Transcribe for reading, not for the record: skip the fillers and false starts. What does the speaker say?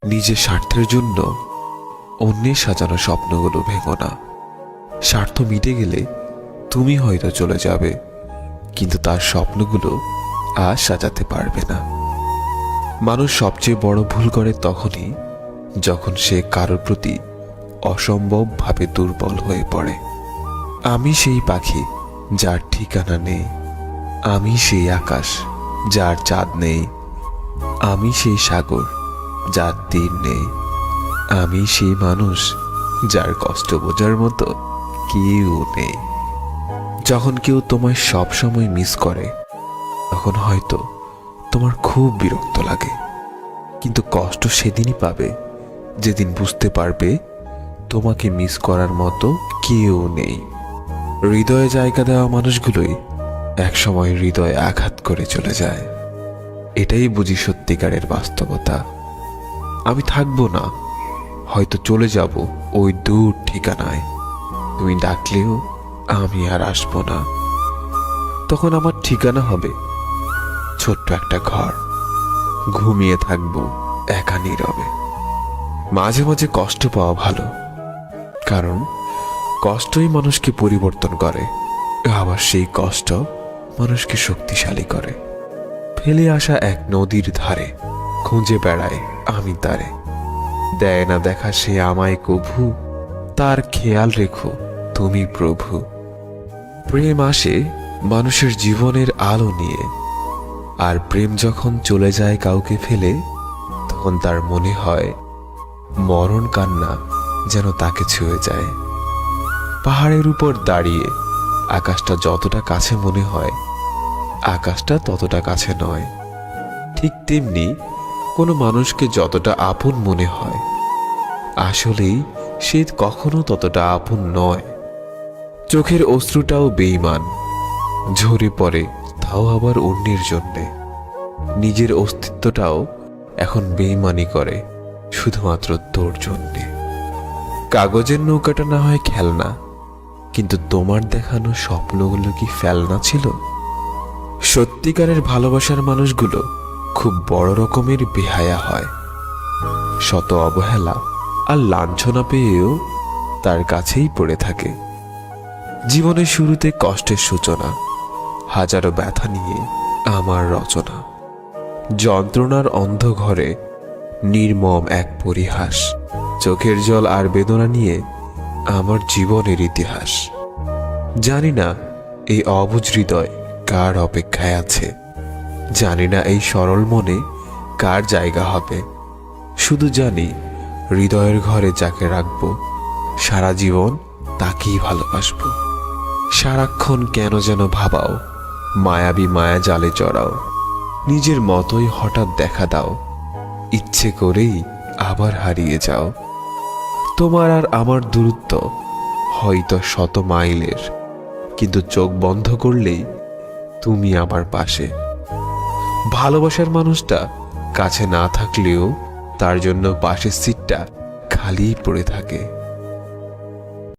নিজের স্বার্থের জন্য অন্যের সাজানো স্বপ্নগুলো ভেঙো না। স্বার্থ মিটে গেলে তুমি হয়তো চলে যাবে, কিন্তু তার স্বপ্নগুলো আর সাজাতে পারবে না। মানুষ সবচেয়ে বড় ভুল করে তখনই যখন সে কারোর প্রতি অসম্ভবভাবে দুর্বল হয়ে পড়ে। আমি সেই পাখি যার ঠিকানা নেই, আমি সেই আকাশ যার চাঁদ নেই, আমি সেই সাগর যার তীর নেই, আমি সেই মানুষ যার কষ্ট বোঝার মতো কেউ নেই। যখন কেউ তোমায় সব সময় মিস করে তখন হয়তো তোমার খুব বিরক্ত লাগে, কিন্তু কষ্ট সেদিনই পাবে যেদিন বুঝতে পারবে তোমাকে মিস করার মতো কেউ নেই। হৃদয়ে জায়গা দেওয়া মানুষগুলোই একসময় হৃদয়ে আঘাত করে চলে যায়। এটাই বুঝি সত্যিকারের বাস্তবতা। আমি থাকবো না, হয়তো চলে যাব ওই দূর ঠিকানায়। তুমি ডাকলেও আমি আর আসবো না। তখন আমার ঠিকানা হবে ছোট্ট একটা ঘর, ঘুমিয়ে থাকবো একা নীরবে। মাঝে মাঝে কষ্ট পাওয়া ভালো, কারণ কষ্টই মানুষকে পরিবর্তন করে, আবার সেই কষ্ট মানুষকে শক্তিশালী করে। ফেলে আসা এক নদীর ধারে খুঁজে বেড়ায় আমি তারে, দেয় না দেখা সে আমায় কভু, তার খেয়াল রেখো তুমি প্রভু। প্রেম আসে মানুষের জীবনের আলো নিয়ে, আর প্রেম যখন চলে যায় কাউকে ফেলে, তখন তার মনে হয় মরণ কান্না যেন তাকে ছুঁয়ে যায়। পাহাড়ের উপর দাঁড়িয়ে আকাশটা যতটা কাছে মনে হয়, আকাশটা ততটা কাছে নয়। ঠিক তেমনি কোনো মানুষকে যতটা আপন মনে হয়, আসলেই সে কখনো ততটা আপন নয়। চোখের অশ্রুটাও বেঈমান, ঝরে পড়ে তাও আবার অন্যের জন্যে। নিজের অস্তিত্বটাও এখন বেঈমানি করে শুধুমাত্র তোর জন্যে। কাগজের নৌকাটা না হয় খেলনা, কিন্তু তোমার দেখানো স্বপ্নগুলো কি ফেলনা ছিল? সত্যিকারের ভালোবাসার মানুষগুলো খুব বড় রকমের বেহায়া হয়। শত অবহেলা আর লাঞ্ছনা পেয়েও তার কাছেই পড়ে থাকে। জীবনের শুরুতে কষ্টের সূচনা, হাজারো ব্যথা নিয়ে আমার রচনা। যন্ত্রণার অন্ধ ঘরে নির্মম এক পরিহাস, চোখের জল আর বেদনা নিয়ে আমার জীবনের ইতিহাস। জানি না এই অবুঝ হৃদয় কার অপেক্ষায় আছে, জানি না এই সরল মনে কার জায়গা হবে। শুধু জানি হৃদয়ের ঘরে যাকে রাখবো সারা জীবন তাকেই ভালোবাসবো। সারাক্ষণ কেন যেন ভাবাও, মায়াবী মায়া জালে জড়াও, নিজের মতোই হঠাৎ দেখা দাও, ইচ্ছে করেই আবার হারিয়ে যাও। তোমার আর আমার দূরত্ব হয়তো 100 মাইলের, কিন্তু চোখ বন্ধ করলেই তুমি আমার পাশে। ভালোবাসার মানুষটা কাছে না থাকলেও তার জন্য পাশের সিটটা খালিই পড়ে থাকে।